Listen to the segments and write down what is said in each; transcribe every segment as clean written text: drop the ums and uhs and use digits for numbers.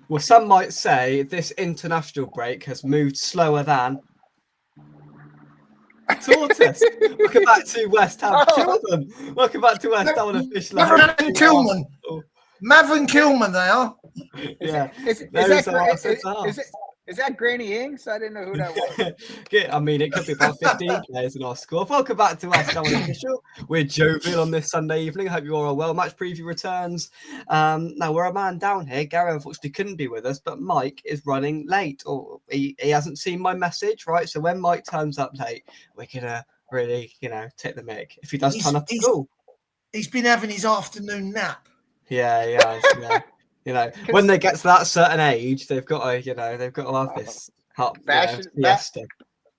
Well, some might say this international break has moved slower than Tortoise. Welcome back to West Ham. Kilman. Welcome back to West Ham official. Maverick Kilman. Maverick Kilman, they are. Yeah. Is that Granny Ings? I didn't know who that was. I mean, it could be about 15 players in our squad. Welcome back to West Ham official. We're jovial on this Sunday evening. I hope you all are well. Match preview returns. Now, we're a man down here. Gary unfortunately couldn't be with us, but Mike is running late. Or he hasn't seen my message, right? So when Mike turns up late, we're going to really, take the mic. If he does turn up at all. He's been having his afternoon nap. Yeah. When they get to that certain age, they've got to have this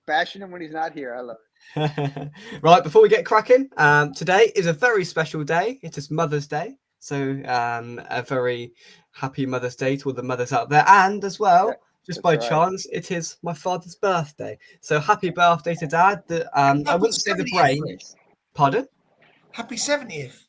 bashing him when he's not here. I love it. Right, before we get cracking, today is a very special day. It is Mother's Day, so a very happy Mother's Day to all the mothers out there, and as well, just by chance, it is my father's birthday. So happy birthday to Dad. I wouldn't say the brains. Pardon? Happy 70th.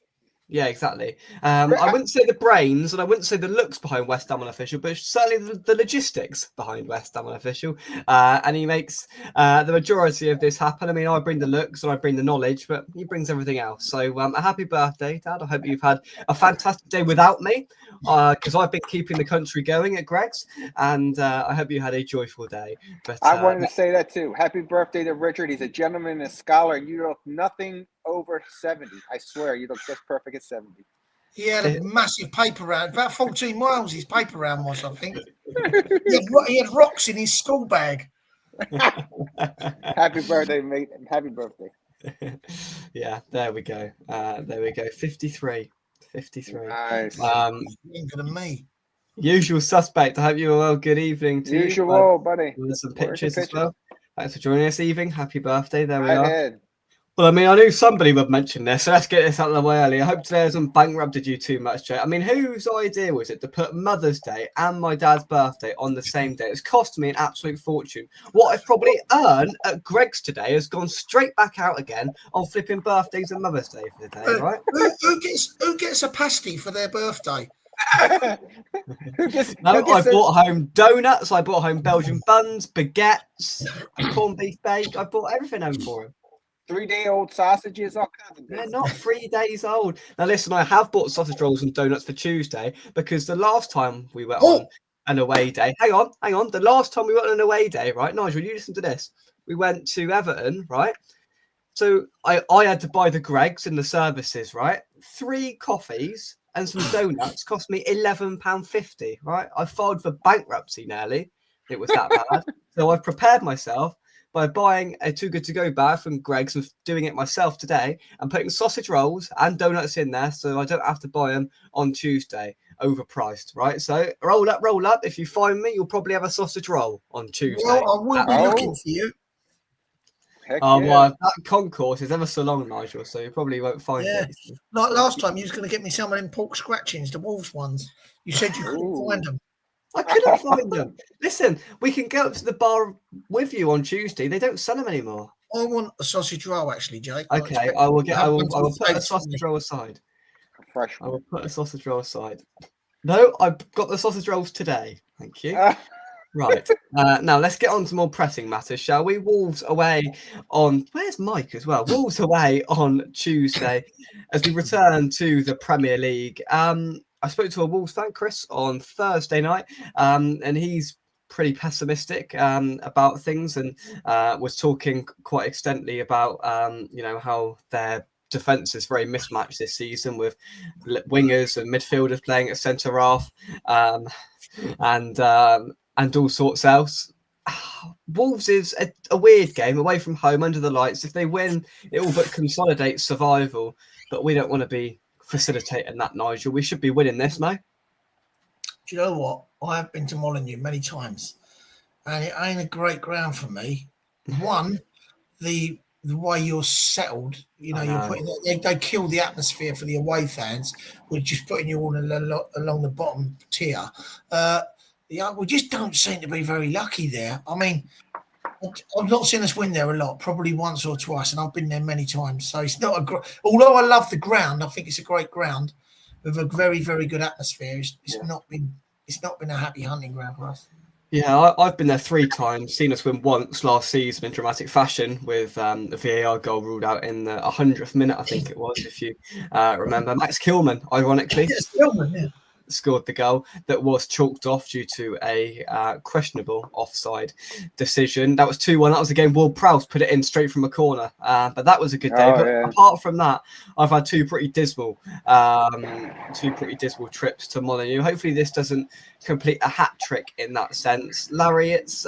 Yeah, exactly. I wouldn't say the brains and I wouldn't say the looks behind West Ham Unofficial, but certainly the logistics behind West Ham Unofficial. And he makes the majority of this happen. I mean, I bring the looks and I bring the knowledge, but he brings everything else. So a happy birthday, Dad. I hope you've had a fantastic day without me, because I've been keeping the country going at Greg's, and I hope you had a joyful day. But I wanted to say that too. Happy birthday to Richard. He's a gentleman and a scholar, and you look nothing over 70. I swear, you look just perfect at 70. He had a massive paper round, about 14 miles his paper round was, I think. He had rocks in his school bag. Happy birthday, mate. Happy birthday. Yeah, there we go. 53. Nice. Younger than me. Usual suspect. I hope you are well. Good evening to you. Buddy. With some pictures as well. Thanks for joining us, evening. Happy birthday. There we are. Ahead. Well, I mean, I knew somebody would mention this, so let's get this out of the way early. I hope today hasn't bankrupted you too much, Jay. I mean, whose idea was it to put Mother's Day and my dad's birthday on the same day? It's cost me an absolute fortune. What I've probably earned at Greg's today has gone straight back out again on flipping birthdays and Mother's Day for the day, right? Who gets a pasty for their birthday? I bought home donuts, I bought home Belgian buns, baguettes, a corned beef bake. I bought everything home for him. 3-day-old sausages, all kinds of things. They're not 3 days old. Now, listen, I have bought sausage rolls and donuts for Tuesday because the last time we were on an away day, hang on. The last time we went on an away day, right, Nigel, you listen to this. We went to Everton, right? So I had to buy the Greggs and the services, right? 3 coffees and some donuts cost me £11.50, right? I filed for bankruptcy nearly. It was that bad. So I've prepared myself by buying a Too Good To Go bag from Greg's and doing it myself today and putting sausage rolls and donuts in there so I don't have to buy them on Tuesday, overpriced, right? So roll up. If you find me, you'll probably have a sausage roll on Tuesday. Well, I will be looking for you. Well, that concourse is ever so long, Nigel, so you probably won't find it. Like last time, you was going to get me some of them pork scratchings, the Wolves ones. You said you couldn't find them. I couldn't find them. Listen, we can go up to the bar with you on Tuesday. They don't sell them anymore. I want a sausage roll, actually, Jake. Okay, I will put a sausage roll aside. I will put a sausage roll aside. No, I've got the sausage rolls today. Thank you. Right. Now let's get on to more pressing matters, shall we? Wolves away on where's Mike as well? Wolves away on Tuesday as we return to the Premier League. I spoke to a Wolves fan, Chris, on Thursday night, and he's pretty pessimistic about things and was talking quite extensively about how their defence is very mismatched this season with wingers and midfielders playing at centre half and all sorts else. Wolves is a weird game away from home under the lights. If they win, it all but consolidates survival, but we don't want to be facilitating that, Nigel. We should be winning this, no? Do you know what? I have been to Molineux many times, and it ain't a great ground for me. One, the way you're settled, you're putting they kill the atmosphere for the away fans. We're just putting you all along the bottom tier. We just don't seem to be very lucky there. I mean, I've not seen us win there a lot, probably once or twice, and I've been there many times. So it's not although I love the ground, I think it's a great ground with a very, very good atmosphere. It's not been it's not been a happy hunting ground for us. Yeah, I've been there 3 times, seen us win once last season in dramatic fashion with a VAR goal ruled out in the 100th minute, I think it was, if you remember. Max Kilman, ironically. Yes, Kilman, yeah. Scored the goal that was chalked off due to a questionable offside decision. That was 2-1. That was a game Will Prowse put it in straight from a corner. But that was a good day. But apart from that, I've had two pretty dismal trips to Molineux. Hopefully this doesn't complete a hat trick in that sense. Larry, it's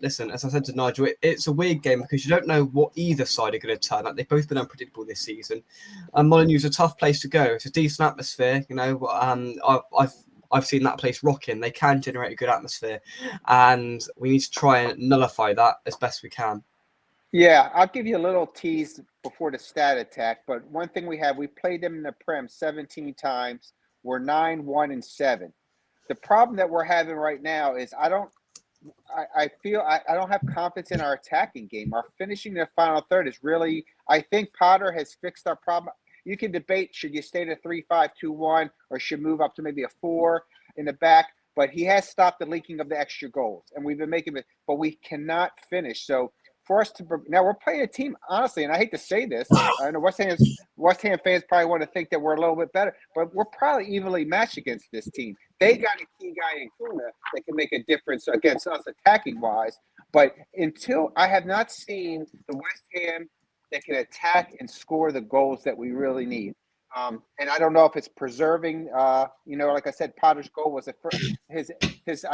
listen, as I said to Nigel, it's a weird game because you don't know what either side are going to turn up. They've both been unpredictable this season. And Molineux is a tough place to go. It's a decent atmosphere, you know. I've seen that place rocking. They can generate a good atmosphere, and we need to try and nullify that as best we can. Yeah, I'll give you a little tease before the stat attack. But one thing we played them in the Prem 17 times. We're 9-1-7. The problem that we're having right now is I don't have confidence in our attacking game. Our finishing the final third is really. I think Potter has fixed our problem. You can debate, should you stay to 3-5-2-1 or should move up to maybe a 4 in the back, but he has stopped the leaking of the extra goals, and we've been making it, but we cannot finish. So for us to now, we're playing a team, honestly, and I hate to say this, I know West Ham fans probably want to think that we're a little bit better, but we're probably evenly matched against this team. They got a key guy in Kuna that can make a difference against us attacking wise, but until I have not seen the West Ham that can attack and score the goals that we really need. And I don't know if it's preserving, like I said, Potter's goal was I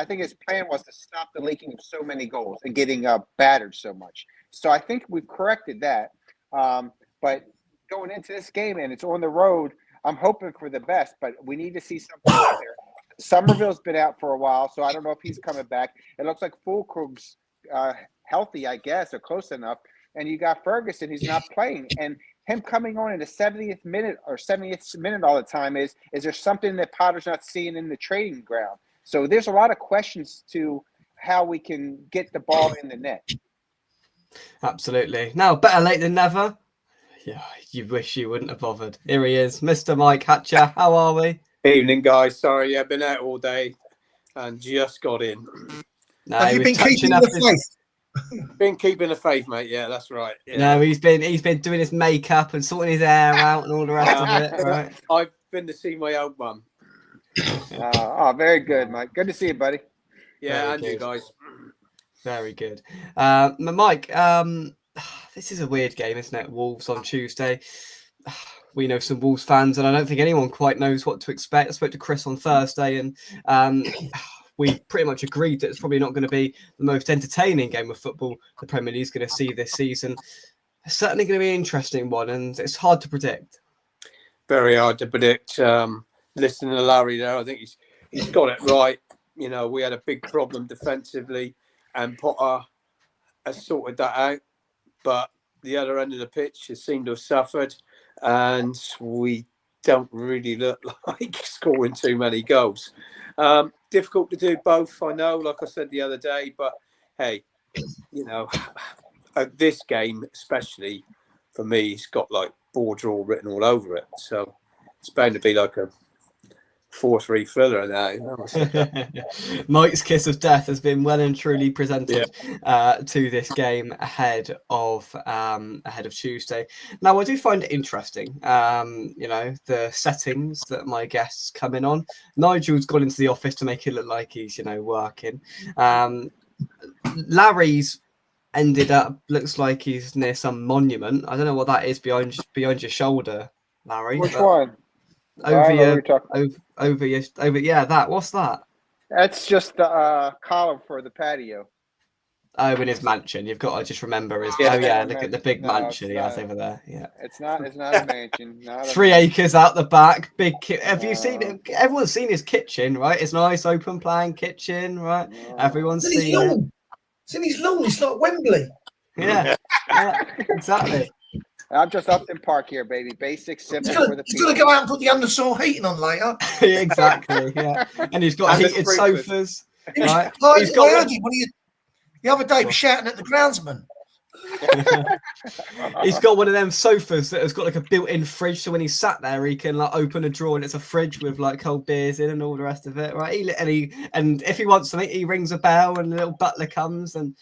think his plan was to stop the leaking of so many goals and getting battered so much. So I think we've corrected that. But going into this game, and it's on the road, I'm hoping for the best, but we need to see something out there. Somerville's been out for a while, so I don't know if he's coming back. It looks like Fulkrug's healthy, I guess, or close enough. And you got Ferguson, who's not playing, and him coming on in the 70th minute or 70th minute all the time is there something that Potter's not seeing in the training ground? So there's a lot of questions to how we can get the ball in the net. Absolutely. Now, better late than never. Yeah, you wish you wouldn't have bothered. Here he is, Mr. Mike Hatcher. How are we? Evening, guys. Sorry, I've been out all day and just got in. No, have you been keeping the faith? Been keeping the faith, mate. Yeah, that's right. Yeah. No, he's been doing his makeup and sorting his hair out and all the rest of it. Right? I've been to see my old mum. Very good, Mike. Good to see you, buddy. Yeah, very and good. You guys. Very good. Mike, this is a weird game, isn't it? Wolves on Tuesday. We know some Wolves fans, and I don't think anyone quite knows what to expect. I spoke to Chris on Thursday, and we pretty much agreed that it's probably not going to be the most entertaining game of football the Premier League is going to see this season. It's certainly going to be an interesting one, and it's hard to predict. Very hard to predict. Listening to Larry there, I think he's got it right. You know, we had a big problem defensively, and Potter has sorted that out. But the other end of the pitch has seemed to have suffered, and we don't really look like scoring too many goals. Difficult to do both, I know, like I said the other day, but hey, you know, this game, especially for me, it's got like ball draw written all over it. So it's bound to be like a 4-3 thriller now. Mike's kiss of death has been well and truly presented to this game ahead of Tuesday. Now, I do find it interesting, the settings that my guests come in on. Nigel's gone into the office to make it look like he's, working. Larry's ended up, looks like he's near some monument. I don't know what that is behind your shoulder, Larry. Which one? Over that. What's that? That's just the column for the patio. Oh, in his mansion. You've got to just remember his. Look at the big mansion he has over there. Yeah, it's not a mansion. 3 acres out the back. Big. Have you seen it? Everyone's seen his kitchen, right? It's a nice open plan kitchen, right? No. Everyone's seen it. It's in his lawn. It's like Wembley. Yeah, exactly. I'm just Upton Park here, baby. Basic, simple for the people. He's going to go out and put the undersaw heating on later. Exactly, yeah. And he's got heated sofas. Right? I heard him the other day was shouting at the groundsman He's got one of them sofas that has got like a built-in fridge, so when he's sat there, he can like open a drawer and it's a fridge with like cold beers in and all the rest of it, right? And if he wants something, he rings a bell and the little butler comes and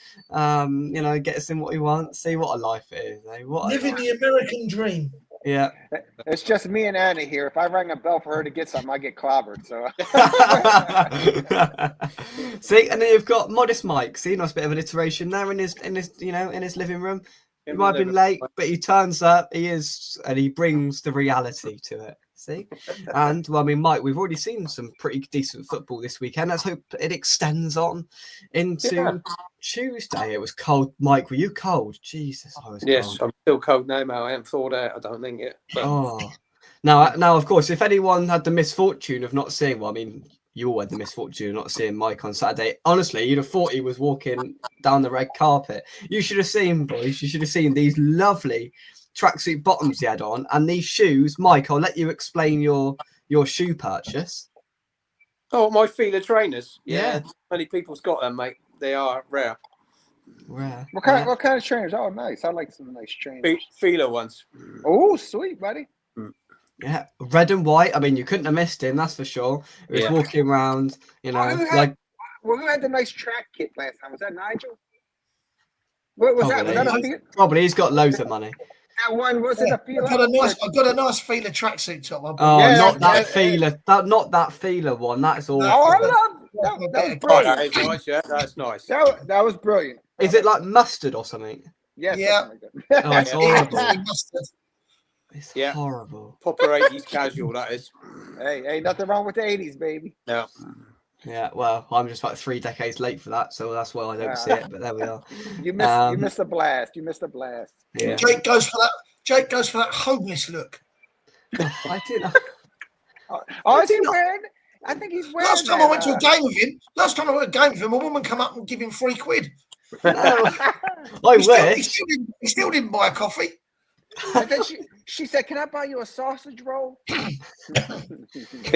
you know, gets him what he wants. See what a life it is, eh? Living the American dream. Yeah. It's just me and Anna here. If I rang a bell for her to get something, I get clobbered. So see, and then you've got Modest Mike. See, nice bit of alliteration there in his you know, in his living room. He might have been late, but he turns up, and he brings the reality to it. See? And well, I mean, Mike, we've already seen some pretty decent football this weekend. Let's hope it extends on into Tuesday. It was cold. Mike, were you cold? Jesus, I was yes, cold. I'm still cold now, mate. I haven't thawed out, I don't think yet. But... Oh. Now, of course, if anyone had the misfortune of not seeing, well, I mean, you all had the misfortune of not seeing Mike on Saturday. Honestly, you'd have thought he was walking down the red carpet. You should have seen, boys. You should have seen these lovely tracksuit bottoms he had on and these shoes. Mike, I'll let you explain your shoe purchase. Oh, my Fila trainers. Yeah. Many people's got them, mate. They are rare. Rare. What kind of trainers? Oh, nice. I like some nice trainers. Fila ones. Oh, sweet, buddy. Yeah, red and white. I mean, you couldn't have missed him, that's for sure. He was walking around, you know, who had the nice track kit last time? Was that Nigel? What was probably. that? Probably. He's got loads of money. That one was it a Fila? I've got a nice Fila tracksuit top. Oh, yeah, not that Fila. Not that Fila one. That's all. Oh, I love that. Was brilliant. That is nice. Yeah, that's nice. That was brilliant. Is it like mustard or something? Yes, yeah. Oh, it's horrible. It's yeah. horrible. Proper 80s casual, that is. Hey, nothing wrong with the 80s, baby. No. Yeah, well, I'm just like 3 decades late for that, so that's why I don't see it. But there we are. You missed the blast. You missed the blast. Yeah. Jake goes for that homeless look. I did. Oh, is he wearing? I think he's wearing. Last time I went to a game with him, a woman come up and give him £3. No, I wish. He still didn't buy a coffee. And then she said, "Can I buy you a sausage roll?" He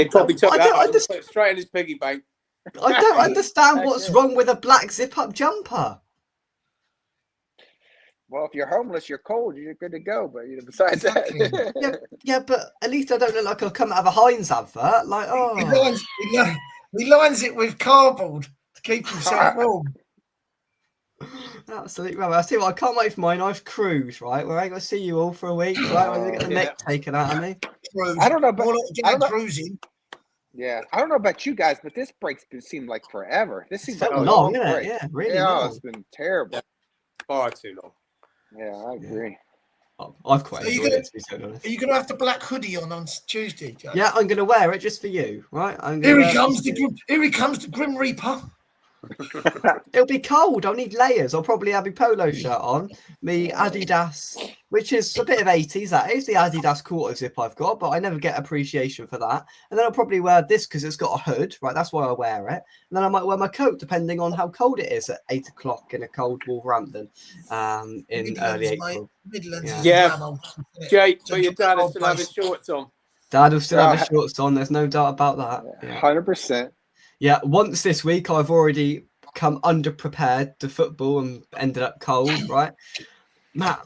probably took that and put it straight in his piggy bank. I don't understand what's wrong with a black zip-up jumper. Well, if you're homeless, you're cold, you're good to go. But besides that, yeah, but at least I don't look like I'll come out of a Heinz advert. Like, oh, he lines it with cardboard to keep himself warm. Absolutely right. I tell you what, I can't wait for my nice cruise, right? Where I ain't gonna see you all for a week, right? Where they get the neck taken out of me. I don't know, but cruising. Yeah, I don't know about you guys, but this break's seemed like forever. This seems like a long, long break. Yeah, really long. It's been terrible. Far too long. Yeah, I agree. I've quite enjoyed it, to be so honest. Are you gonna have the black hoodie on Tuesday, Joe? Yeah, I'm gonna wear it just for you, right? Here he comes, the Grim Reaper. It'll be cold. I'll need layers. I'll probably have a polo shirt on. Me Adidas, which is a bit of 80s. That is the Adidas quarter zip I've got, but I never get appreciation for that. And then I'll probably wear this because it's got a hood, right? That's why I wear it. And then I might wear my coat depending on how cold it is at 8 o'clock in a cold Wolverhampton in Midlands, early April. Yeah. Jake, but your dad will still have his shorts on. Dad will still have his shorts on. There's no doubt about that. 100%. Yeah, once this week I've already come underprepared to football and ended up cold, right? Matt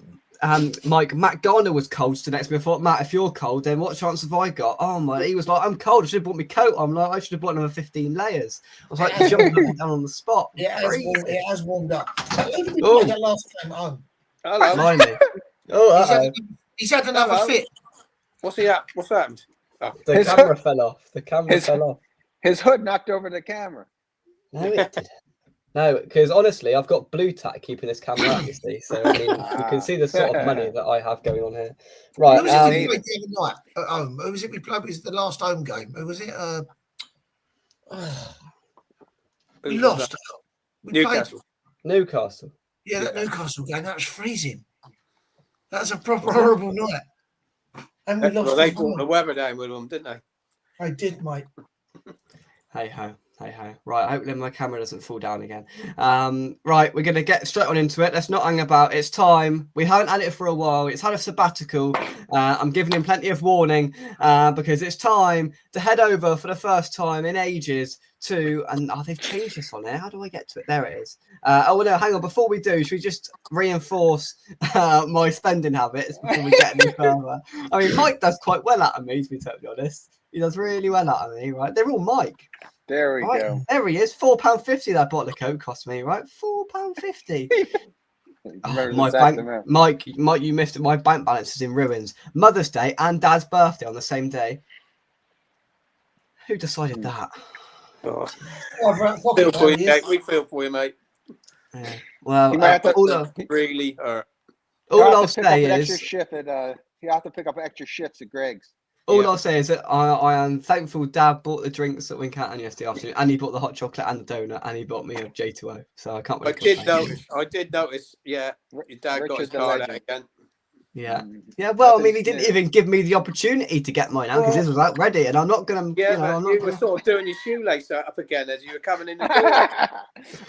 Garner was cold, so next to me I thought, Matt, if you're cold, then what chance have I got? Oh my, he was like, I'm cold, I should have bought my coat. I'm like, I should have bought another 15 layers. I was like, jumping down on the spot. It has warmed up. Who did we play that last time home? Hello. He's had another fit. What's happened? Oh. The camera fell off. The camera fell off. His hood knocked over the camera. No, it didn't. No, because honestly, I've got blue tack keeping this camera out, you see. So, I mean, you can see the sort of money that I have going on here. Right. Who was it we played the other night at home? Who was it we played? It was the last home game. Who was it? We lost. Newcastle. Yeah, that Newcastle game. That was freezing. That was a proper horrible night. And we lost. Well, they brought the weather down with them, didn't they? I did, mate. Hey ho. Right, hopefully my camera doesn't fall down again. Right, we're going to get straight on into it. Let's not hang about. It's time. We haven't had it for a while. It's had a sabbatical. I'm giving him plenty of warning because it's time to head over for the first time in ages to, and they've changed this on there. How do I get to it? There it is. Oh no, hang on. Before we do, should we just reinforce my spending habits before we get any further? I mean, Mike does quite well out of me, to be totally honest. He does really well out of me, right? They're all Mike. There we go. There he is. £4.50 that bottle of Coke cost me, right? £4.50. Oh, Mike, you missed it. My bank balance is in ruins. Mother's Day and Dad's birthday on the same day. Who decided that? Oh. We feel for you, mate. Yeah. Well, really hurt. All I'll say is you have to pick up extra shifts at Greg's. I'll say is that I am thankful Dad bought the drinks at Wincanton yesterday afternoon, and he bought the hot chocolate and the donut, and he bought me a J2O. So I can't really I did notice. Yeah, your dad got his card out again. Yeah. Well, I mean, he didn't even give me the opportunity to get mine out because this was out ready, and I'm not going to. You were sort of doing your shoelace up again as you were coming in the door.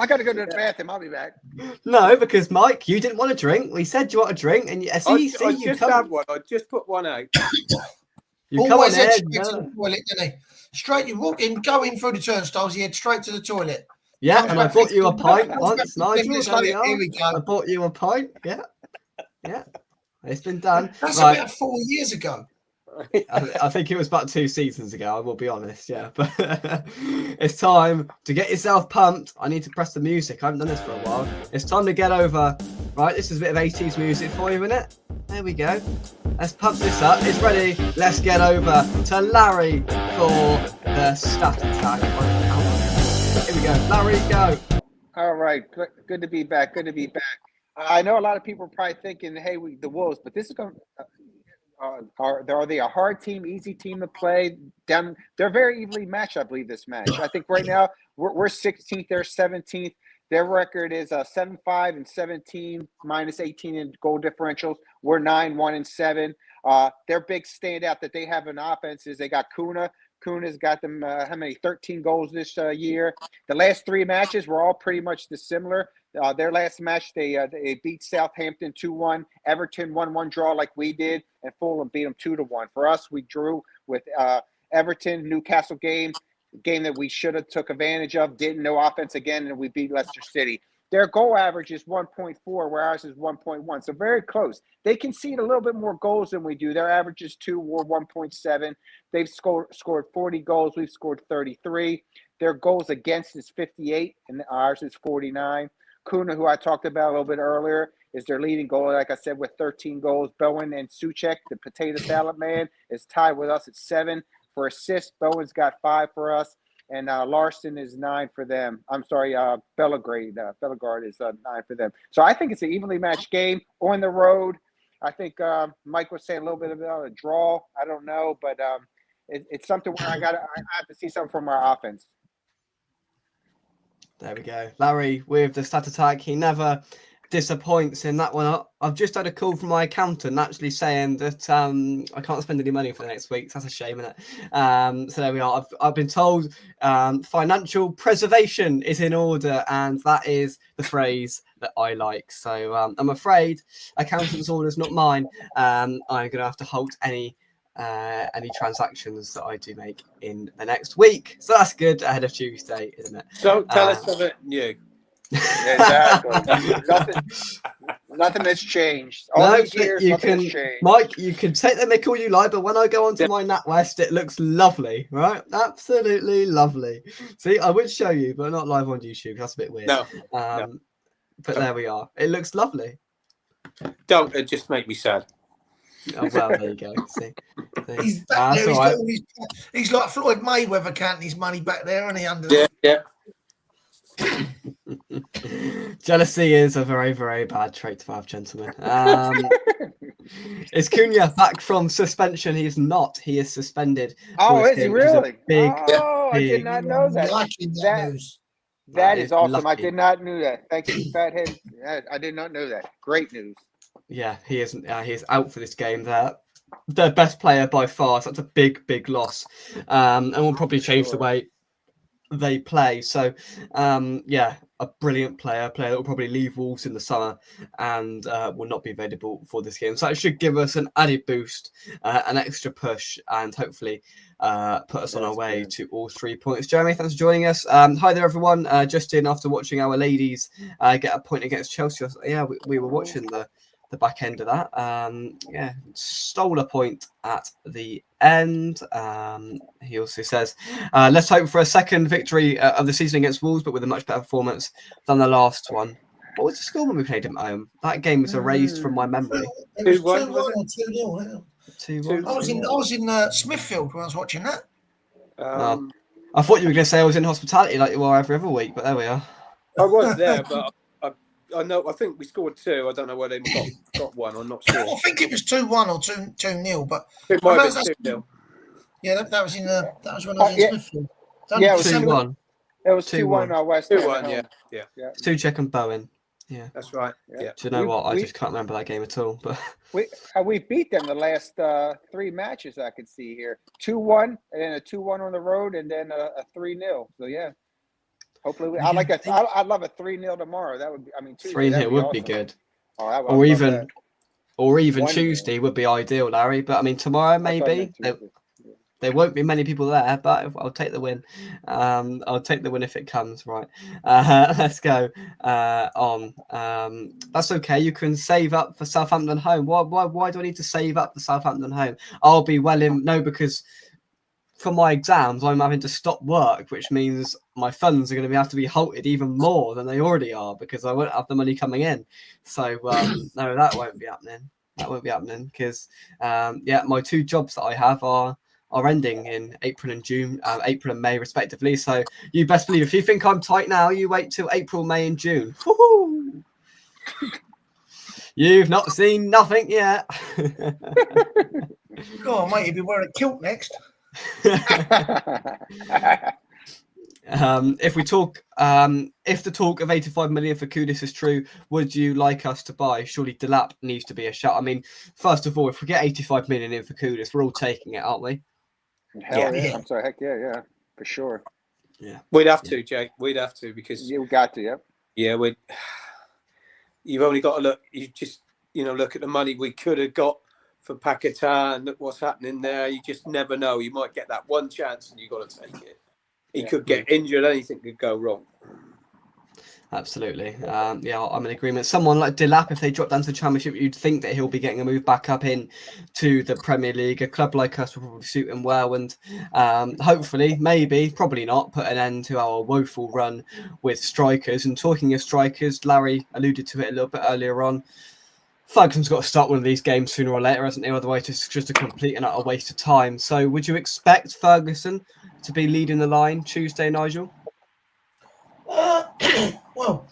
I got to go to the bathroom. I'll be back. No, because Mike, you didn't want a drink. We said you want a drink, and I just had one. I just put one out. You always head straight to the toilet, didn't he? Straight, you walk in, go in through the turnstiles, you head straight to the toilet. Yeah, and I bought you a pint once, Nigel. Here we go. I bought you a pint. Yeah. It's been done. That's about 4 years ago. I think it was about 2 seasons ago, I will be honest, yeah. But it's time to get yourself pumped. I need to press the music. I haven't done this for a while. It's time to get over. Right, this is a bit of 80s music for you, isn't it? There we go. Let's pump this up. It's ready. Let's get over to Larry for the stat attack. Here we go. Larry, go. All right. Good to be back. I know a lot of people are probably thinking, hey, the Wolves, but this is going to are they a hard team, easy team to play? They're very evenly matched, I believe, this match. I think right now we're 16th, they're 17th. Their record is 7-5 and 17, minus 18 in goal differentials. We're 9-1 and 7. Their big standout that they have in offense is they got Kuna. Kuna's got them 13 goals this year. The last 3 matches were all pretty much similar. Their last match, they beat Southampton 2-1. Everton 1-1 draw like we did, and Fulham beat them 2-1. For us, we drew with Everton, Newcastle game that we should have took advantage of. Didn't know offense again, and we beat Leicester City. Their goal average is 1.4, where ours is 1.1, so very close. They concede a little bit more goals than we do. Their average is 2, we're 1.7. They've scored 40 goals. We've scored 33. Their goals against is 58, and ours is 49. Kuna, who I talked about a little bit earlier, is their leading goalie, like I said, with 13 goals. Bowen and Suchek, the potato salad man, is tied with us at 7. For assists, Bowen's got 5 for us, and Larson is 9 for them. I'm sorry, Bellegarde is 9 for them. So I think it's an evenly matched game on the road. I think Mike was saying a little bit about a draw. I don't know, but it's something where I have to see something from our offense. There we go. Larry with the stat attack. He never disappoints in that one. I've just had a call from my accountant actually saying that I can't spend any money for the next week. So that's a shame, isn't it? So there we are. I've been told financial preservation is in order, and that is the phrase that I like. So I'm afraid accountant's orders, not mine. I'm going to have to halt any transactions that I do make in the next week. So that's good ahead of Tuesday, isn't it? So tell us something new. Exactly. Nothing has changed. All these years, nothing has changed. Mike, you can take the mick all you like, but when I go onto my NatWest, it looks lovely, right? Absolutely lovely. See, I would show you, but not live on YouTube. That's a bit weird. No. But there we are. It looks lovely. Don't it just make me sad. Oh, well, there you go. See? He's back there. He's like Floyd Mayweather counting his money back there, and he under. Yeah. Jealousy is a very, very bad trait to have, gentlemen. Is Cunha back from suspension? He is not. He is suspended. Oh, is he really? I big did not know that. That is awesome. Lucky. I did not know that. Thank you, Fathead. I did not know that. Great news. Yeah, he isn't. He is out for this game. Their best player by far. So that's a big, big loss, and will probably change the way they play. So, a brilliant player that will probably leave Wolves in the summer and will not be available for this game. So it should give us an added boost, an extra push, and hopefully put us on our way to all 3 points. Jeremy, thanks for joining us. Hi there, everyone. Just in after watching our ladies get a point against Chelsea. Yeah, we were watching the back end of that. Stole a point at the end. He also says, let's hope for a second victory of the season against Wolves, but with a much better performance than the last one. What was the score when we played him at home? That game was erased from my memory. It was 2-1 or 2-0. 2-1. I was in Smithfield when I was watching that. I thought you were going to say I was in hospitality like you are every other week, but there we are. I was there, but I think we scored 2. I don't know whether they got one. I'm not sure. I think it was 2-1 or 2-0, but it might have been 2-0. Yeah, that was when I was in Smithfield. Yeah, it was 2-1. It was 2-1 West Ham. 2-1, yeah. Souček and Bowen. Yeah, that's right. Yeah. Do you know what? I just can't remember that game at all. But we beat them the last 3 matches I could see here. 2-1, and then a 2-1 on the road, and then a 3-0. So yeah, hopefully I'd love a 3-0 tomorrow. That would be. 3-0 would be good. Or even Tuesday would be ideal, Larry. But tomorrow maybe. There won't be many people there, but I'll take the win. I'll take the win if it comes, right? Let's go on. That's okay. You can save up for Southampton home. Why do I need to save up for Southampton home? I'll be because for my exams, I'm having to stop work, which means my funds are going to have to be halted even more than they already are because I won't have the money coming in. So, no, that won't be happening. That won't be happening because, my 2 jobs that I have are ending in April and May respectively. So you best believe if you think I'm tight now, you wait till April, May and June. Woo-hoo! You've not seen nothing yet. Go on, mate, you'll be wearing a kilt next. If the talk of 85 million for Kudus is true, would you like us to buy? Surely Delap needs to be a shout. First of all, if we get 85 million in for Kudus, we're all taking it, aren't we? Hell yeah. I'm sorry, heck yeah, for sure. Yeah, we'd have to, Jake. We'd have to because you got to. Yep. Yeah, you've only got to look. You just look at the money we could have got for Paquetá and look what's happening there. You just never know. You might get that one chance and you got to take it. He could get injured. Anything could go wrong. Absolutely. I'm in agreement. Someone like Delap, if they drop down to the Championship, you'd think that he'll be getting a move back up in to the Premier League. A club like us will probably suit him well, and hopefully, maybe, probably not, put an end to our woeful run with strikers. And talking of strikers, Larry alluded to it a little bit earlier on. Ferguson's got to start one of these games sooner or later, hasn't he? Otherwise, it's just a complete and utter waste of time. So, would you expect Ferguson to be leading the line Tuesday, Nigel? Well,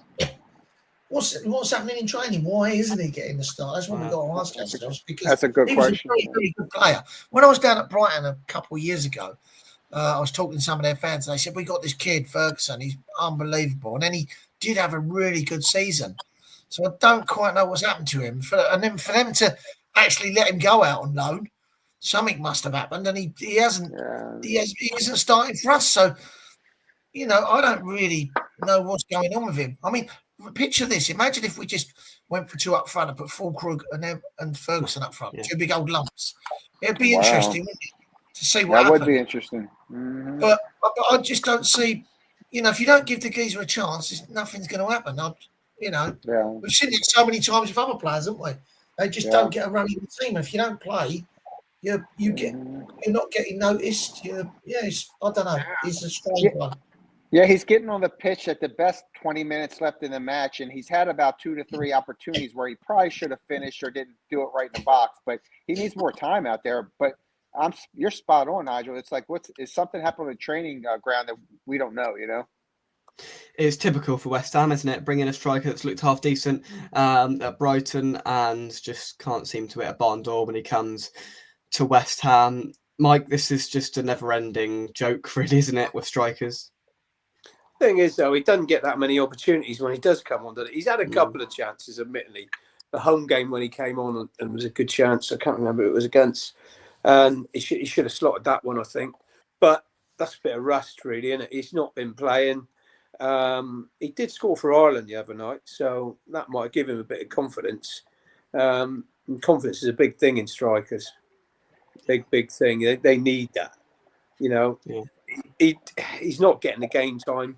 what's happening in training? Why isn't he getting the start? That's what we've got to ask ourselves. Because that's a good question. He was a very, very good player. When I was down at Brighton a couple of years ago, I was talking to some of their fans, and they said, we got this kid, Ferguson. He's unbelievable. And then he did have a really good season. So I don't quite know what's happened to him. And then for them to actually let him go out on loan, something must have happened, and he hasn't. Yeah. He isn't starting for us. So, I don't really know what's going on with him. Picture this. Imagine if we just went for 2 up front and put Fulkrug and Ferguson up front, 2 big old lumps. It'd be interesting, wouldn't it, to see what happened. That would be interesting. Mm-hmm. But I just don't see. If you don't give the geezer a chance, nothing's going to happen. We've seen it so many times with other players, haven't we? They just don't get a run in the team. If you don't play, you're not getting noticed. I don't know. It's a strange one. Yeah, he's getting on the pitch at the best 20 minutes left in the match, and he's had about 2 to 3 opportunities where he probably should have finished or didn't do it right in the box. But he needs more time out there. But you're spot on, Nigel. It's like, is something happening on the training ground that we don't know? It's typical for West Ham, isn't it? Bringing a striker that's looked half decent at Brighton and just can't seem to hit a barn door when he comes to West Ham. Mike, this is just a never-ending joke, really, isn't it, with strikers? Thing is, though, he doesn't get that many opportunities when he does come on. He's had a couple of chances, admittedly. The home game when he came on and was a good chance. I can't remember who it was against. And he should have slotted that one, I think. But that's a bit of rust, really, isn't it? He's not been playing. He did score for Ireland the other night, so that might give him a bit of confidence. And confidence is a big thing in strikers. Big thing. They need that. You know, he's not getting the game time.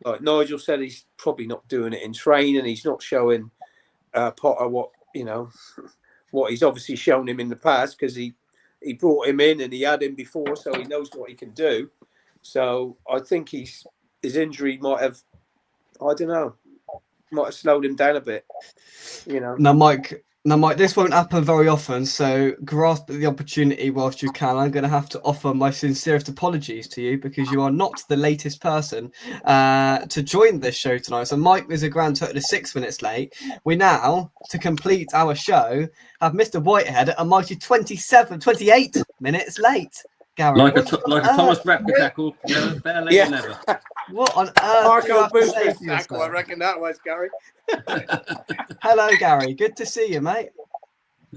Like Nigel said, he's probably not doing it in training. He's not showing Potter what he's obviously shown him in the past, because he brought him in and he had him before, so he knows what he can do. So I think his injury might have, I don't know, might have slowed him down a bit. You know. Now, Mike, this won't happen very often, so grasp the opportunity whilst you can. I'm going to have to offer my sincerest apologies to you, because you are not the latest person to join this show tonight. So Mike is a grand total of 6 minutes late. We now, to complete our show, have Mr. Whitehead at a mighty 28 minutes late. Gary, like a Thomas Rapper tackle, better late than never. What on earth? Marco Booth's tackle, I reckon that was, Gary. Hello, Gary. Good to see you, mate.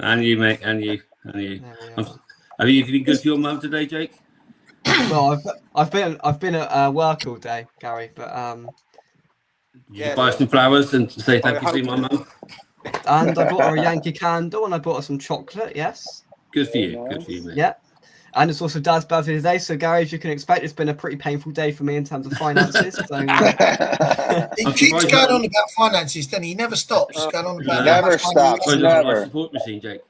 And you, mate. And you. Have you been good for your mum today, Jake? Well, I've been at work all day, Gary. But Did you buy some flowers and say thank you to my mum? And I bought her a Yankee candle, and I bought her some chocolate. Yes. Good for you. Good for you, mate. Yeah. And it's also Dad's birthday today. So, Gary, as you can expect, it's been a pretty painful day for me in terms of finances. So, he keeps going on about finances, then he never stops going on about never stops. Never. Support machine, Jake.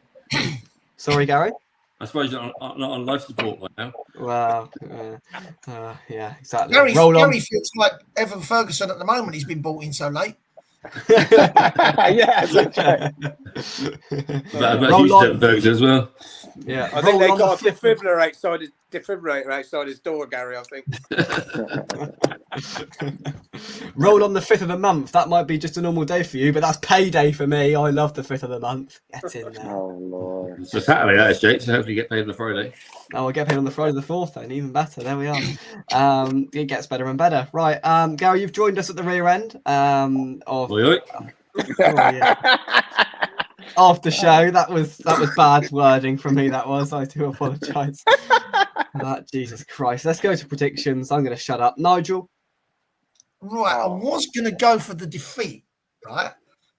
Sorry, Gary. I suppose you're not on life support right now. Well, yeah, exactly. Gary feels like Evan Ferguson at the moment. He's been brought in so late. Yeah, that's right. But he's at Ferguson as well. Yeah, I think they got a defibrillator outside his door, Gary. I think. Roll on the 5th of the month. That might be just a normal day for you, but that's payday for me. I love the 5th of the month. Get in there. Oh Lord. It's a Saturday, that is, Jake. So hopefully you get paid on the Friday. Oh, I'll get paid on the Friday the 4th then. Even better. There we are. It gets better and better. Right, Gary, you've joined us at the rear end of. Oi, oi. Of the show. That was bad wording from me. That was. I do apologise. Jesus Christ. Let's go to predictions. I'm going to shut up. Nigel. Right, I was going to go for the defeat, right?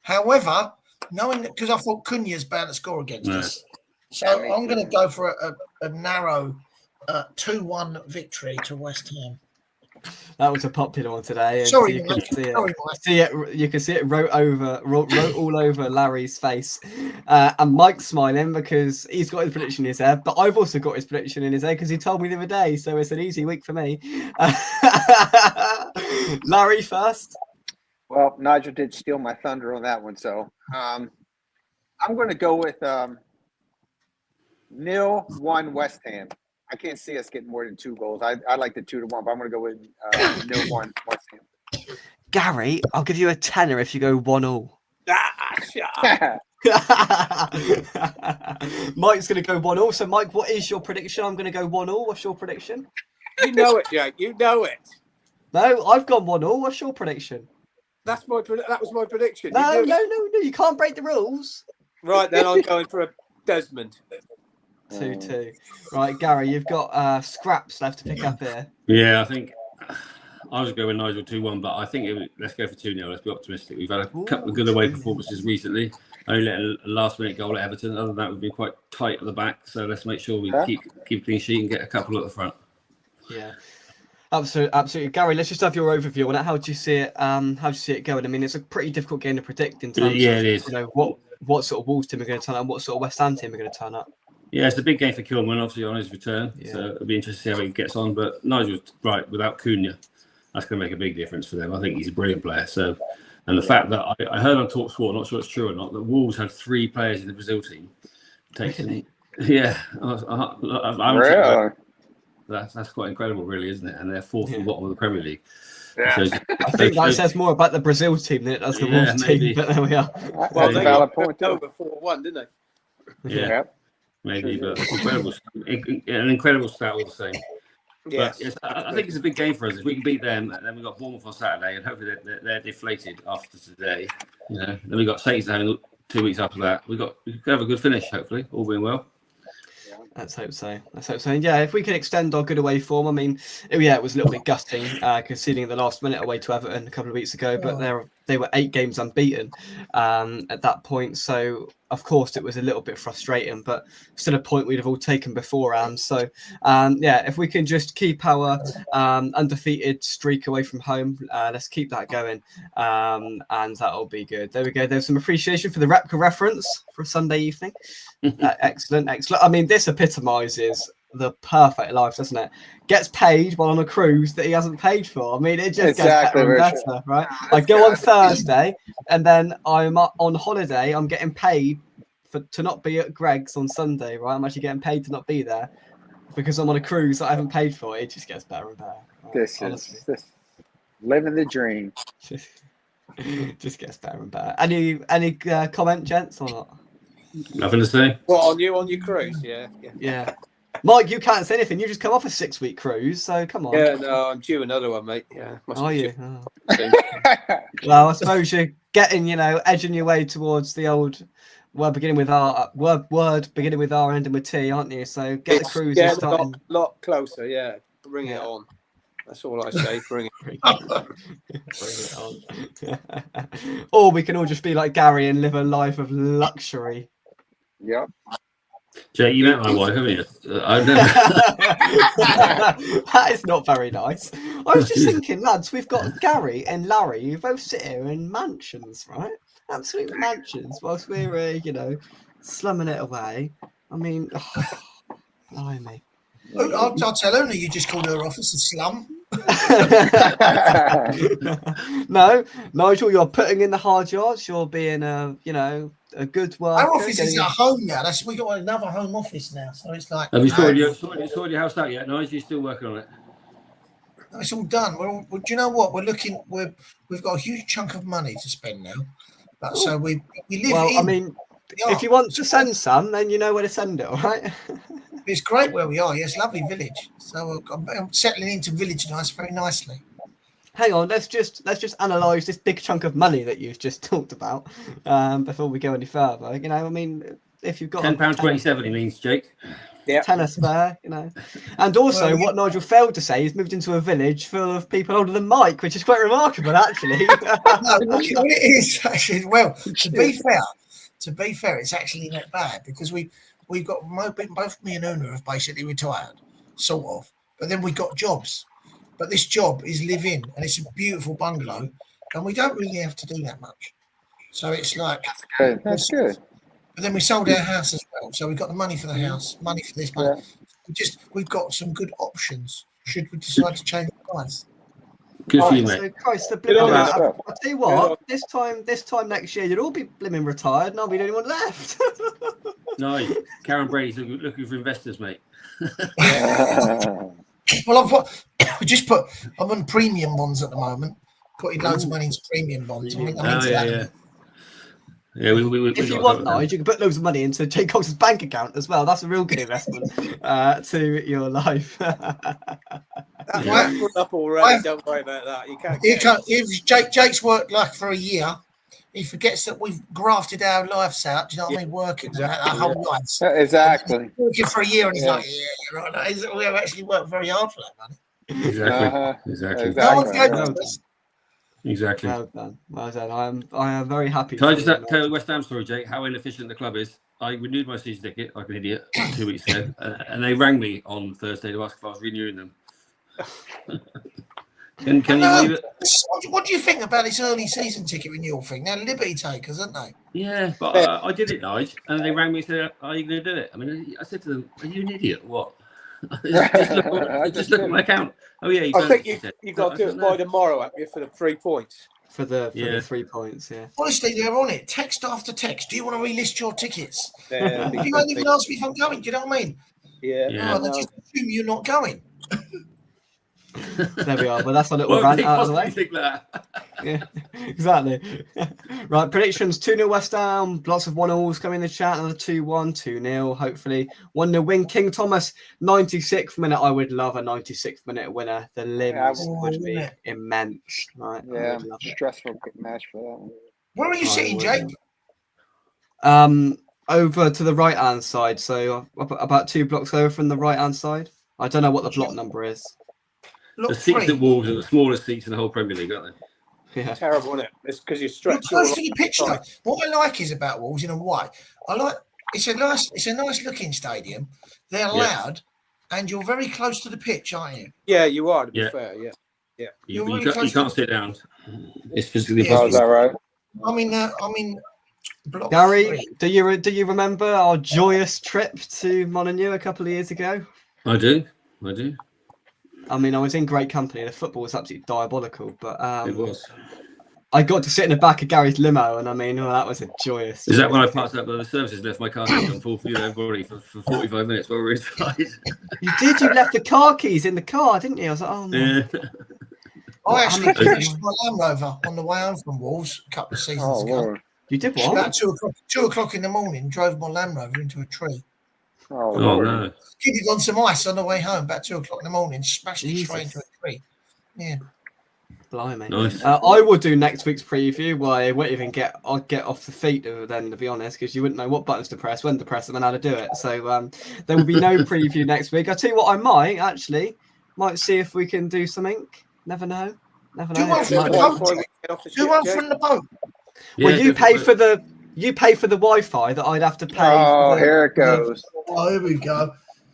However, knowing that, because I thought Cunha's bound to score against us, so I'm going to go for a narrow 2-1 victory to West Ham. That was a popular one today. Sorry, you can see it. You can see it wrote all over Larry's face, and Mike's smiling because he's got his prediction in his head. But I've also got his prediction in his head because he told me the other day. So it's an easy week for me. Larry first. Well, Nigel did steal my thunder on that one, so I'm going to go with 0-1 West Ham. I can't see us getting more than 2 goals. I like the 2-1, but I'm going to go with 0-1 West Ham. Gary, I'll give you a tenner if you go 1-1. Mike's going to go 1-1. So, Mike, what is your prediction? I'm going to go 1-1. What's your prediction? You know it, Jake. You know it. No, I've gone 1-1. What's your prediction? That was my prediction. No. You can't break the rules. Right, then I'm going for a Desmond. 2-2. Right, Gary, you've got scraps left to pick up here. Yeah, I think I was going with Nigel 2-1, but I think let's go for 2-0. Let's be optimistic. We've had a couple of good away performances recently. Only let a last-minute goal at Everton. Other than that, we've been quite tight at the back. So let's make sure we keep a clean sheet and get a couple at the front. Yeah, absolutely. Gary, let's just have your overview on it. How do you see it? How do you see it going? I mean, it's a pretty difficult game to predict in terms of it is. What sort of Wolves team are going to turn up and what sort of West Ham team are going to turn up. Yeah, it's a big game for Kilman, obviously, on his return. Yeah. So it'll be interesting to see how he gets on. But Nigel's right, without Cunha, that's going to make a big difference for them. I think he's a brilliant player. So, and the fact that I heard on TalkSport, not sure it's true or not, that Wolves had 3 players in the Brazil team. Yeah. That's quite incredible, really, isn't it? And they're 4th at the bottom of the Premier League. Yeah. I think that says more about the Brazil team than it does the Wolves team, but there we are. Well, they got over 4-1, didn't they? Yeah, maybe, but it's incredible. An incredible stat all the same. Yes. But I think it's a big game for us. If we can beat them, and then we've got Bournemouth on Saturday, and hopefully they're deflated after today. Then we've got Saints down 2 weeks after that. We could have a good finish, hopefully, all being well. Let's hope so. And yeah, if we can extend our good away form, I mean, it was a little bit gutting conceding at the last minute away to Everton a couple of weeks ago, but they were 8 games unbeaten at that point. So of course it was a little bit frustrating, but still a point we'd have all taken beforehand. So if we can just keep our undefeated streak away from home, let's keep that going, and that'll be good. There we go. There's some appreciation for the Repka reference for a Sunday evening. Excellent. I mean, this epitomizes the perfect life, doesn't it? Gets paid while on a cruise that he hasn't paid for. I mean, it just gets better and better, right? I go on Thursday, and then I'm on holiday. I'm getting paid to not be at Greg's on Sunday, right? I'm actually getting paid to not be there because I'm on a cruise that I haven't paid for. It just gets better and better. Right? This is living the dream. Just gets better and better. Any comment, gents, or not? Nothing to say. What, on your cruise? Yeah. Mike, you can't say anything. You just come off a 6-week cruise, so come on. Yeah, no, I'm due another one, mate. Yeah. Are you? Oh. Well, I suppose you're getting, edging your way towards the old word beginning with R, ending with T, aren't you? So get the cruise starting. A lot closer, yeah. Bring it on. That's all I say. Bring it on. Or we can all just be like Gary and live a life of luxury. Yep. Jake, you met my wife, haven't you? I've never... That is not very nice. I was just thinking, lads, we've got Gary and Larry who both sit here in mansions, right? Absolute mansions, whilst we're, slumming it away. I mean, blimey. I'll tell her, you just called her office a slum. No, Nigel, you're putting in the hard yards. You're being a good worker. Our office is at home now. We got another home office now, so it's like. Have you sorted your house out yet? Nigel, you're still working on it. No, it's all done. Do you know what? We've got a huge chunk of money to spend now. But so we live. Well, I mean, if you want to send some, then you know where to send it, all right? It's great where we are. Yes, lovely village. So I'm settling into village very nicely. Hang on, let's just analyse this big chunk of money that you've just talked about before we go any further. I mean, if you've got £10.27, he means, Jake. Yeah, tenner spare, And also, what Nigel failed to say is moved into a village full of people older than Mike, which is quite remarkable, actually. No, it is actually. Well, to be fair, it's actually not bad because we've got both me and Una have basically retired, sort of. But then we got jobs. But this job is live-in, and it's a beautiful bungalow, and we don't really have to do that much. So it's like that's good. But then we sold our house as well, so we've got the money for the house, money for this, money. Yeah. We've got some good options. Should we decide to change the price? Good for you, mate. So Christ, I'll tell you what. This time next year, you'll all be blimmin' retired, and I'll be the only one left. No, Karen Brady's looking for investors, mate. Well, I'm on premium bonds at the moment. Putting loads of money into premium bonds. I'm into that. Yeah, if you want, Nigel, you can put loads of money into Jake Cox's bank account as well. That's a real good investment to your life. That's put up already. Don't worry about that. You can't. If Jake's worked like for a year, he forgets that we've grafted our lives out. Do you know what I mean? Working our whole lives. Exactly. Working for a year, and he's like, "Yeah, right." We have actually worked very hard for that money. Exactly. No one's going to us. Exactly. Well done. I am very happy. Can I just tell the West Ham story, Jake? How inefficient the club is. I renewed my season ticket like an idiot 2 weeks ago, and they rang me on Thursday to ask if I was renewing them. Can you believe it? What do you think about this early season ticket renewal thing? They're liberty takers, aren't they? Yeah, but I did it, Nigel, and they rang me and said, "Are you going to do it?" I mean, I said to them, "Are you an idiot? What?" just look at my account. Oh yeah, I think you've got to do it by tomorrow, haven't you, for the 3 points? For the 3 points, yeah. Honestly, they're on it. Text after text. Do you want to relist your tickets? Yeah, you won't even ask me if I'm going. Do you know what I mean? Yeah. They just assume you're not going. There we are. But that's a little rant out of the way. Think that. Yeah, exactly. Right, predictions: 2-0 West Ham. Lots of 1-0s coming in the chat. Another 2-1, 2-0. Hopefully 1-0 win. King Thomas, 96th minute. I would love a 96th minute winner. The limbs would be immense. Right? Yeah, stressful match for that one. Where are you sitting, Jake? over to the right-hand side, so about 2 blocks over from the right-hand side. I don't know what the block number is. Look, the seats at Wolves are the smallest seats in the whole Premier League, aren't they? Yeah. Terrible, isn't it? It's because you You're stretch close to your pitch, though. What I like is about Wolves in a way. I like it's a nice looking stadium. They're loud, and you're very close to the pitch, aren't you? Yeah, you are. To be fair, yeah. You can't sit down. It's physically impossible. Oh, is that right? I mean, block Gary, 3. do you remember our joyous trip to Molineux a couple of years ago? I do. I mean, I was in great company. The football was absolutely diabolical, but It was. I got to sit in the back of Gary's limo, and I mean, that was a joyous. Is that when I parked up by the services, left my car keys on full view of everybody for 45 minutes while we were inside? You did. You left the car keys in the car, didn't you? I was like, oh no. Yeah. I actually crashed my Land Rover on the way home from Wolves a couple of seasons ago. Lord. You did what? About 2 o'clock in the morning, drove my Land Rover into a tree. Oh, no. Kid had on some ice on the way home about 2 o'clock in the morning, smashed it straight into a tree. Yeah. Blimey. Nice. I will do next week's preview. Well, I won't even I'll get off the feet then, to be honest, because you wouldn't know what buttons to press, when to press them, and how to do it. So there will be no preview next week. I'll tell you what, I might see if we can do something. Never know. Do one from the boat. Well, you pay for the Wi-Fi that I'd have to pay. Oh, here it goes. Oh, here we go.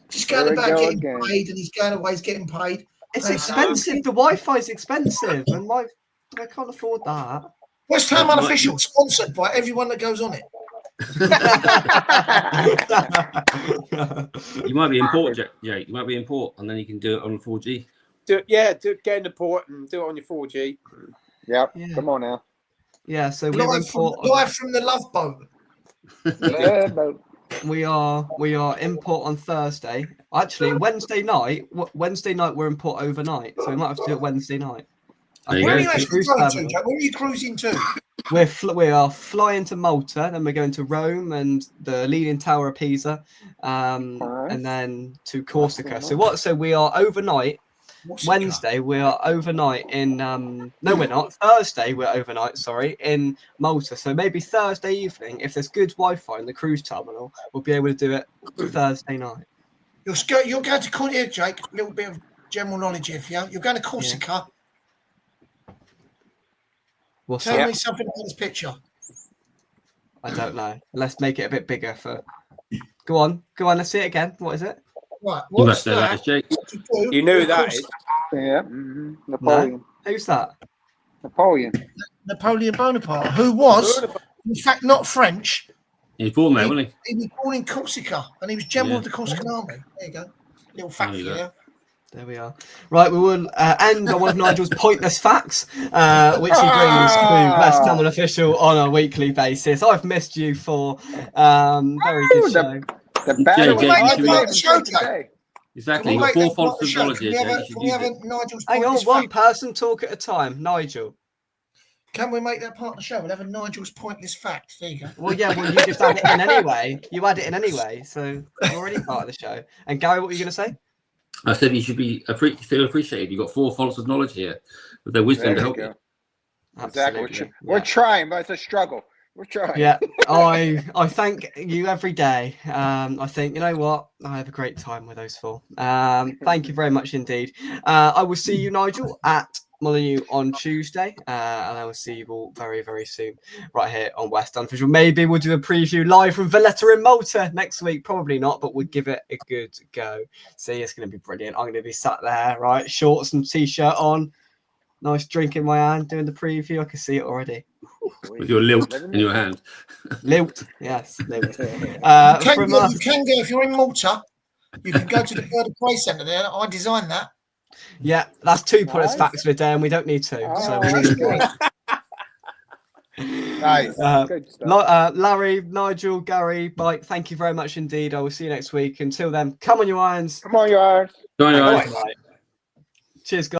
Just going about getting paid, and he's going away. He's getting paid. It's expensive. The Wi-Fi is expensive, and I can't afford that. West Ham Unofficial, sponsored by everyone that goes on it. You might be in port, Jake. You might be in port, and then you can do it on 4G. Get in the port and do it on your 4G. Yep. Yeah. Come on now. Yeah. So live from the Love Boat. We are in port on Thursday. Actually, Wednesday night we're in port overnight, so we might have to do it Wednesday night. Where are you actually going to, Jack? Where are you cruising to? We are flying to Malta, then we're going to Rome and the Leaning Tower of Pisa, and then to Corsica. So we are overnight. Wednesday we are overnight in no we're not. Thursday we're overnight, in Malta. So maybe Thursday evening, if there's good Wi-Fi in the cruise terminal, we'll be able to do it Thursday night. You're going to Corsica, Jake. A little bit of general knowledge here for you. You're going to Corsica. Yeah. Tell me something about this picture. I don't know. Let's make it a bit bigger for. Go on. Let's see it again. What is it? Right, what's that? Jake. You knew that is. Yeah. Mm-hmm. Napoleon. No? Who's that? Napoleon Bonaparte, who was, in fact, not French. He was born there, wasn't he? He was born in Corsica, and he was general of the Corsican army. There you go. Little fact for you. There we are. Right, we will end on one of Nigel's pointless facts, which he brings to West Ham Unofficial on a weekly basis. I've missed you for very good show. Exactly. You've got 4 fonts of knowledge here. Hang on, one person talk at a time. Nigel. Can we make that part of the show? We'll have a Nigel's pointless fact. There you go. Well, yeah, you just add it in anyway. You add it in anyway, so it's already part of the show. And Gary, what were you going to say? I said you should feel appreciated. You've got 4 fonts of knowledge here with their wisdom to help you. Exactly. We're trying, but it's a struggle. We're trying. Yeah, I thank you every day. I think, you know what? I have a great time with those 4. Thank you very much indeed. I will see you, Nigel, at Molineux on Tuesday, and I will see you all very, very soon right here on West Ham Unofficial. Maybe we'll do a preview live from Valletta in Malta next week. Probably not, but we'll give it a good go. See, it's going to be brilliant. I'm going to be sat there, right, shorts and t-shirt on, nice drink in my hand, doing the preview. I can see it already. With your lilt in your hand. Lilt, yes, lilt. You can go if you're in Malta. You can go to the Bird of Prey Centre there. I designed that. Yeah, that's 2 pointless facts for the day, and we don't need 2. So we need nice. Good stuff. Larry, Nigel, Gary, Mike, thank you very much indeed. I will see you next week. Until then, come on, you irons. Come on, you irons. Come on, you irons. Cheers, guys.